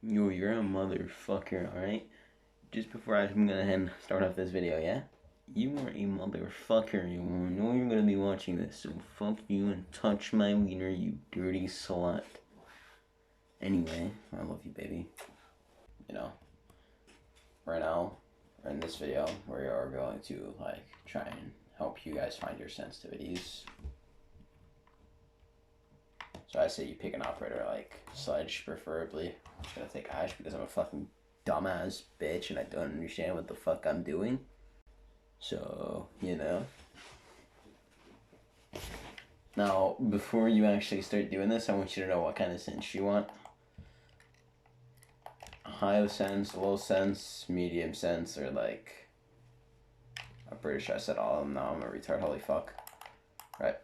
Yo, you're a motherfucker, alright? Just before I'm gonna start off this video, yeah? You are a motherfucker, you know you're gonna be watching this, so fuck you and touch my wiener, you dirty slut. Anyway, I love you, baby. You know, right now, in this video, we are going to, try and help you guys find your sensitivities. So I say you pick an operator like Sledge, preferably. I'm just gonna take Ash because I'm a fucking dumbass bitch and I don't understand what the fuck I'm doing. So, you know. Now, before you actually start doing this, I want you to know what kind of sense you want. High sense, low sense, medium sense, or like... I'm pretty sure I said all of them now. I'm a retard, holy fuck. Right.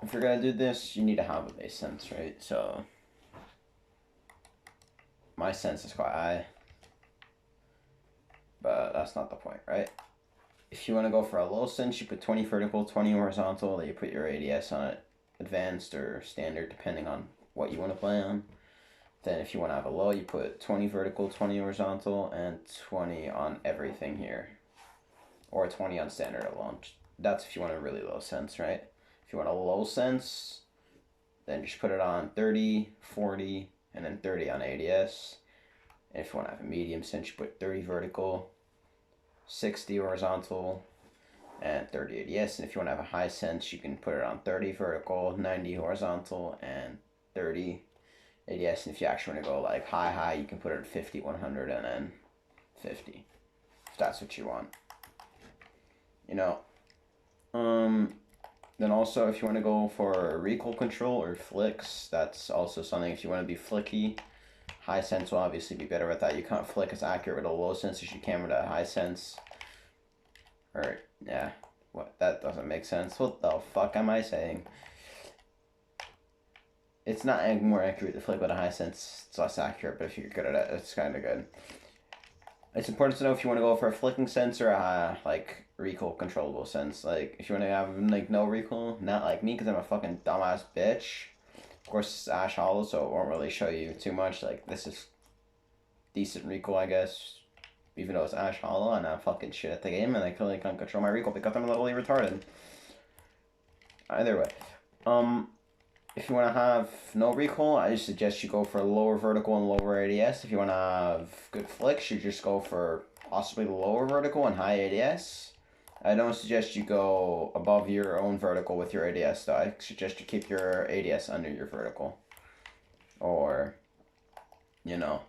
If you're gonna do this, you need to have a base sense, right? So... my sense is quite high. But that's not the point, right? If you want to go for a low sense, you put 20 vertical, 20 horizontal, then you put your ADS on it, advanced or standard, depending on what you want to play on. Then if you want to have a low, you put 20 vertical, 20 horizontal, and 20 on everything here. Or 20 on standard alone. That's if you want a really low sense, right? If you want a low sense, then just put it on 30, 40, and then 30 on ADS. And if you want to have a medium sense, you put 30 vertical, 60 horizontal, and 30 ADS. And if you want to have a high sense, you can put it on 30 vertical, 90 horizontal, and 30 ADS. And if you actually want to go like high, you can put it at 50, 100, and then 50. If that's what you want. You know. Then also if you want to go for recoil control or flicks, that's also something. If you want to be flicky, high sense will obviously be better with that. You can't flick as accurate with a low sense as you can with a high sense. Or, yeah, what? That doesn't make sense. What the fuck am I saying? It's not any more accurate to flick with a high sense. It's less accurate, but if you're good at it, it's kind of good. It's important to know if you want to go for a flicking sense or a, recoil controllable sense. Like, if you want to have, no recoil, not like me, because I'm a fucking dumbass bitch. Of course, it's Ash Hollow, so it won't really show you too much. Like, this is decent recoil, I guess. Even though it's Ash Hollow, and I'm fucking shit at the game, and I clearly can't control my recoil because I'm literally retarded. Either way. If you want to have no recoil, I just suggest you go for lower vertical and lower ADS. If you want to have good flicks, you just go for possibly lower vertical and high ADS. I don't suggest you go above your own vertical with your ADS, though. I suggest you keep your ADS under your vertical. Or, you know,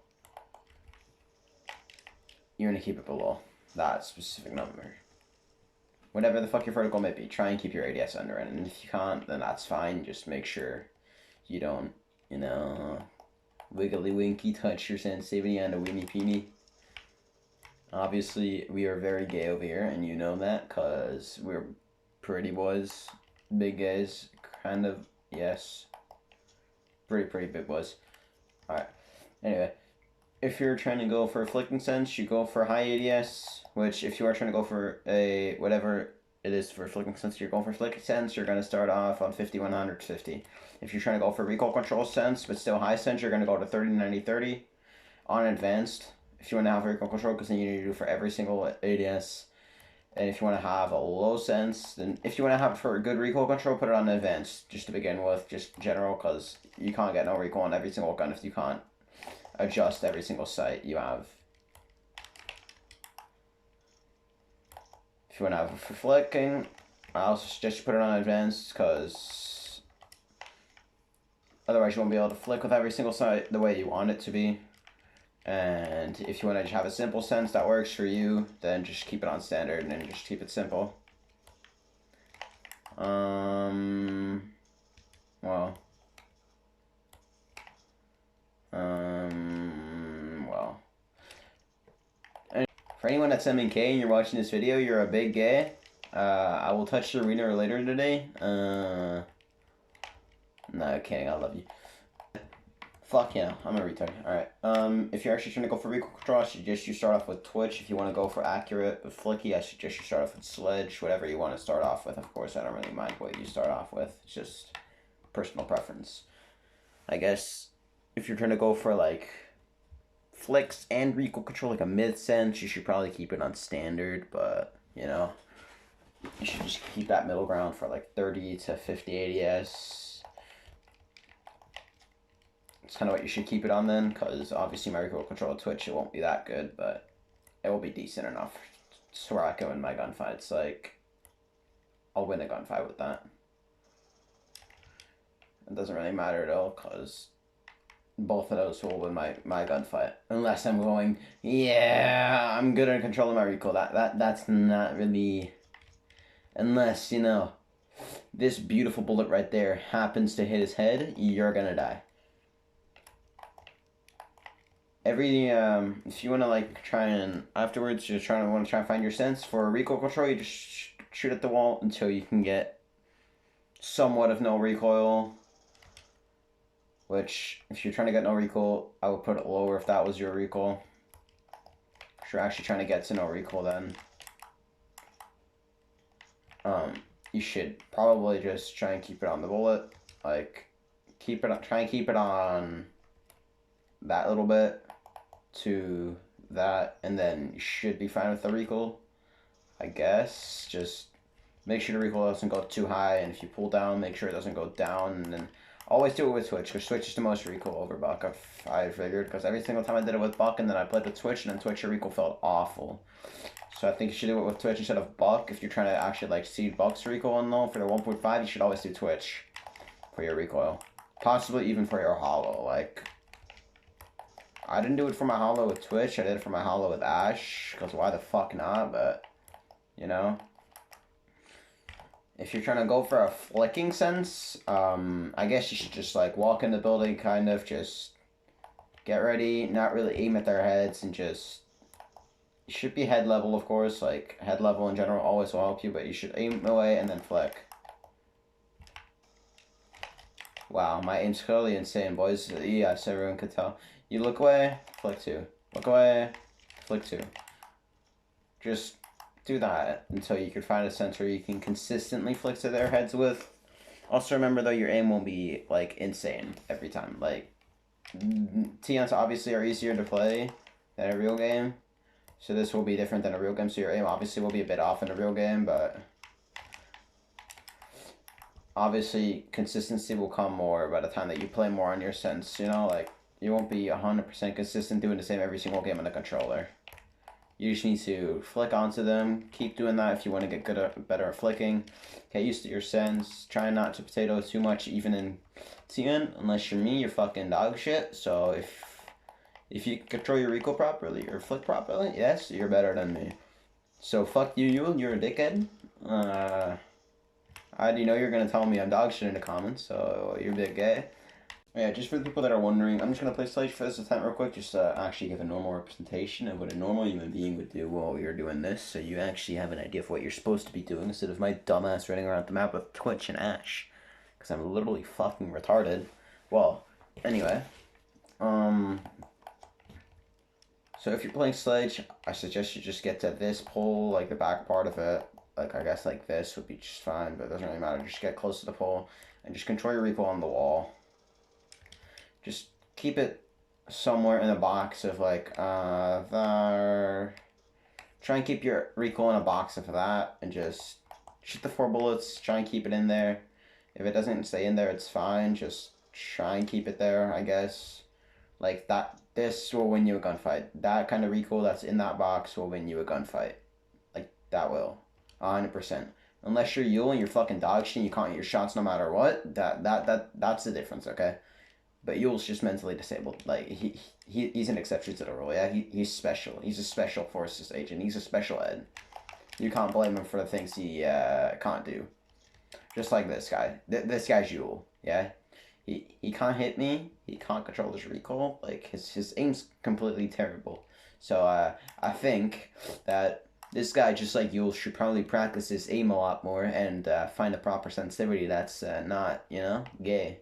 you're going to keep it below that specific number. Whatever the fuck your vertical may be, try and keep your ADS under it. And if you can't, then that's fine. Just make sure you don't, you know, wiggly winky touch your sensitivity on a weenie peenie. Obviously, we are very gay over here, and you know that, because we're pretty boys, big guys, kind of, yes. Pretty big boys. Alright, anyway. If you're trying to go for a flicking sense, you go for high ADS, which if you are trying to go for a, whatever it is for flicking sense, you're going for flicking sense, you're going to start off on 50, 100, 50. If you're trying to go for recoil control sense, but still high sense, you're going to go to 30, 90, 30 on advanced. If you want to have recoil control, because then you need to do for every single ADS. And if you want to have a low sense, then if you want to have it for good recoil control, put it on advanced, just to begin with, just general, because you can't get no recoil on every single gun if you can't adjust every single sight you have. If you want to have it for flicking, I also suggest you put it on advanced, because otherwise you won't be able to flick with every single sight the way you want it to be. And if you want to just have a simple sense that works for you, then just keep it on standard and then just keep it simple. Well. For anyone that's MNK and you're watching this video, you're a big gay. I will touch your wiener later today. No, kidding, I love you. Fuck yeah, I'm a retard. Alright, if you're actually trying to go for recoil control, I suggest you start off with Twitch. If you want to go for accurate but flicky, I suggest you start off with Sledge. Whatever you want to start off with, of course, I don't really mind what you start off with. It's just personal preference. I guess if you're trying to go for, flicks and recoil control like a mid-sense, you should probably keep it on standard, but, you know, you should just keep that middle ground for like 30 to 50 ADS. It's kind of what you should keep it on then, because obviously my recoil control Twitch, it won't be that good, but it will be decent enough to where I can win my gunfights. Like, I'll win a gunfight with that. It doesn't really matter though, because both of those will win my gunfight. Unless I'm going, yeah, I'm good at controlling my recoil. That's not really... Unless, you know, this beautiful bullet right there happens to hit his head, you're gonna die. If you want to like try and afterwards want to try and find your sense for recoil control, you just shoot at the wall until you can get somewhat of no recoil. Which, if you're trying to get no recoil, I would put it lower if that was your recoil. If you're actually trying to get to no recoil, then you should probably just try and keep it on the bullet. Like, try and keep it on that little bit to that, and then you should be fine with the recoil, I guess. Just make sure the recoil doesn't go too high, and if you pull down, make sure it doesn't go down, and then always do it with Twitch, because Twitch is the most recoil over Buck, I figured, because every single time I did it with Buck, and then I played with Twitch, and then Twitch, your recoil felt awful. So I think you should do it with Twitch instead of Buck. If you're trying to actually, like, see Buck's recoil and all for the 1.5, you should always do Twitch for your recoil. Possibly even for your hollow, like... I didn't do it for my hollow with Twitch, I did it for my hollow with Ash, because why the fuck not, but, you know. If you're trying to go for a flicking sense, I guess you should just, like, walk in the building, kind of, just get ready, not really aim at their heads, and just, you should be head level, of course, like, head level in general always will help you, but you should aim away and then flick. Wow, my aim's clearly insane, boys. Yes, everyone could tell. You look away, flick two. Look away, flick two. Just do that until you can find a sense where you can consistently flick to their heads with. Also remember though, your aim will be like insane every time. Like, TNs obviously are easier to play than a real game. So this will be different than a real game, so your aim obviously will be a bit off in a real game, but... Obviously, consistency will come more by the time that you play more on your sense, you know, like, you won't be 100% consistent doing the same every single game on the controller. You just need to flick onto them, keep doing that if you want to get better at flicking. Get used to your sense, try not to potato too much even in TN, unless you're me, you're fucking dog shit, so if you control your recoil properly, or flick properly, yes, you're better than me. So fuck you, you're a dickhead. I already know you're going to tell me I'm dog shit in the comments, so you're a bit gay. Yeah, just for the people that are wondering, I'm just going to play Sledge for this attempt real quick, just to actually give a normal representation of what a normal human being would do while you're doing this, so you actually have an idea of what you're supposed to be doing, instead of my dumbass running around the map with Twitch and Ash. Because I'm literally fucking retarded. Well, anyway. So if you're playing Sledge, I suggest you just get to this pole, like the back part of it. Like, I guess like this would be just fine, but it doesn't really matter. Just get close to the pole and just control your recoil on the wall. Just keep it somewhere in a box of like, there. Try and keep your recoil in a box of that and just shoot the 4 bullets. Try and keep it in there. If it doesn't stay in there, it's fine. Just try and keep it there, I guess. Like that, this will win you a gunfight. That kind of recoil that's in that box will win you a gunfight. Like, that will. 100%. Unless you're Yule and you're fucking dog shit and you can't hit your shots no matter what, that's the difference, okay? But Yule's just mentally disabled. Like, he's an exception to the rule, yeah? He's special. He's a special forces agent. He's a special ed. You can't blame him for the things he can't do. Just like this guy. This guy's Yule, yeah? He can't hit me. He can't control his recoil. Like, his aim's completely terrible. So, I think that this guy, just like Yule, should probably practice his aim a lot more and find a proper sensitivity that's not, you know, gay.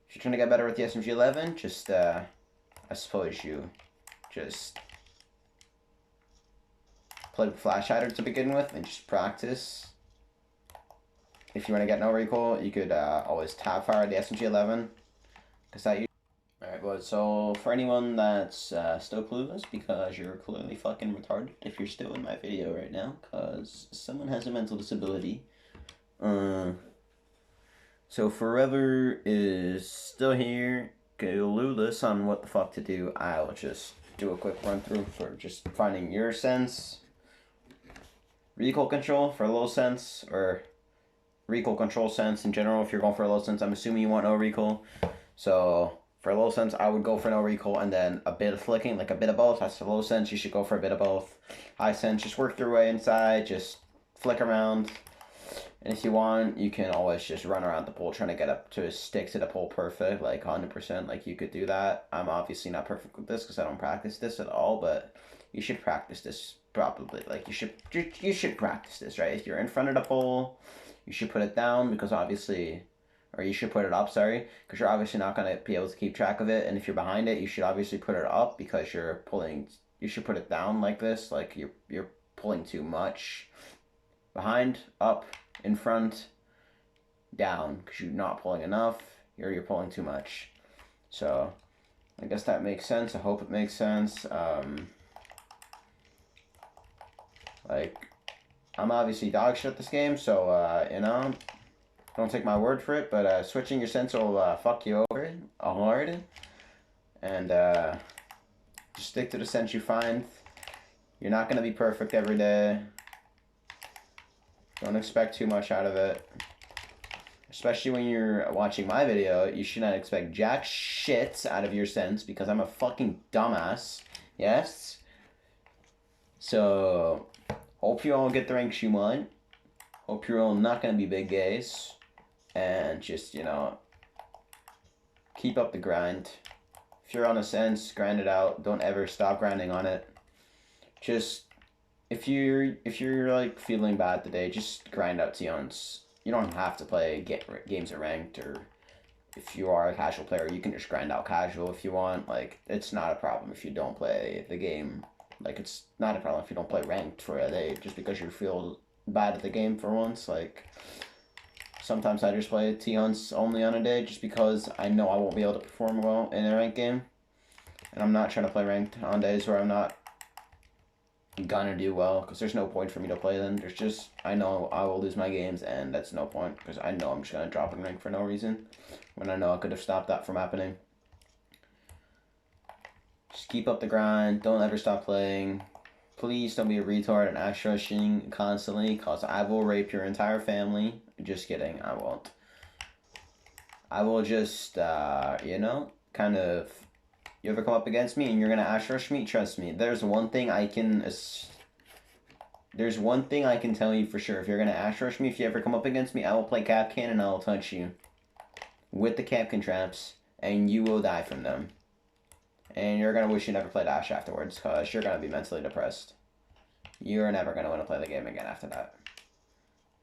If you're trying to get better with the SMG-11, just, I suppose you just play with Flash Hider to begin with and just practice. If you want to get no recoil, you could always tab fire the SMG-11, because that Alright, but so for anyone that's still clueless, because you're clearly fucking retarded if you're still in my video right now, because someone has a mental disability. So Forever is still here, clueless on what the fuck to do. I'll just do a quick run through for just finding your sense. Recoil control for low sense, or recoil control sense in general. If you're going for a low sense, I'm assuming you want no recoil. So for low sense, I would go for no recoil and then a bit of flicking, like a bit of both. That's the low sense. You should go for a bit of both. High sense, just work your way inside, just flick around. And if you want, you can always just run around the pole trying to get up to stick to the pole perfect, like 100%. Like you could do that. I'm obviously not perfect with this because I don't practice this at all, but you should practice this probably. Like you should practice this, right? If you're in front of the pole, you should put it down because obviously, or you should put it up, sorry, because you're obviously not going to be able to keep track of it. And if you're behind it, you should obviously put it up because you're pulling, you should put it down like this, like you're pulling too much. Behind, up, in front, down, because you're not pulling enough, you're pulling too much. So, I guess that makes sense. I hope it makes sense. Like, I'm obviously dog shit at this game, so, you know, don't take my word for it, but switching your sense will fuck you over hard. And just stick to the sense you find. You're not going to be perfect every day. Don't expect too much out of it. Especially when you're watching my video, you should not expect jack shit out of your sense because I'm a fucking dumbass. Yes? So, hope you all get the ranks you want. Hope you're all not going to be big gays. And just, you know, keep up the grind. If you're on a sense, grind it out. Don't ever stop grinding on it. Just, if you're like feeling bad today, just grind out Tions. You don't have to play games at ranked, or if you are a casual player, you can just grind out casual if you want. Like, it's not a problem if you don't play the game. Like, it's not a problem if you don't play ranked for a day just because you feel bad at the game for once. Like, sometimes I just play Tions only on a day just because I know I won't be able to perform well in a ranked game. And I'm not trying to play ranked on days where I'm not gonna do well, because there's no point for me to play then. There's just, I know I will lose my games, and that's no point, because I know I'm just gonna drop in rank for no reason, when I know I could have stopped that from happening. Just keep up the grind, don't ever stop playing. Please don't be a retard and ash rushing constantly, because I will rape your entire family. Just kidding, I won't. I will just, you know, kind of, you ever come up against me and you're gonna ash rush me? Trust me, there's one thing I can tell you for sure. If you're gonna ash rush me, if you ever come up against me, I will play Capcan and I will touch you with the Capcan traps, and you will die from them. And you're gonna wish you never played Ash afterwards, because you're gonna be mentally depressed. You're never gonna want to play the game again after that.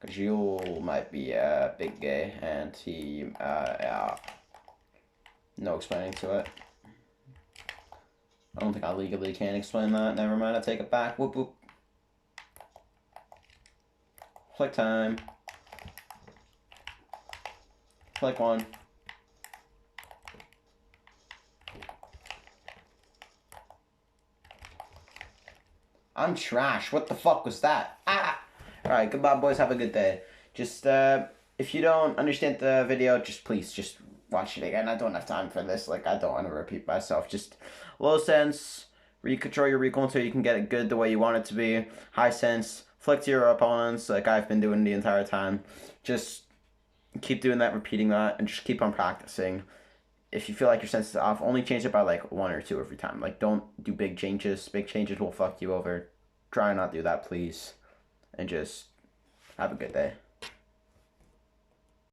Because you might be a big gay, and he, no explaining to it. I don't think I legally can explain that. Never mind, I take it back. Whoop whoop. Flick time. Flick one. I'm trash. What the fuck was that? Ah! Alright, goodbye, boys. Have a good day. Just, if you don't understand the video, just please, just watch it again. I don't have time for this. Like, I don't want to repeat myself. Just low sense, control your recoil until you can get it good the way you want it to be. High sense, flick to your opponents like I've been doing the entire time. Just keep doing that, repeating that, and just keep on practicing. If you feel like your sense is off, only change it by like 1 or 2 every time. Like, don't do big changes. Big changes will fuck you over. Try not to do that, please. And just have a good day.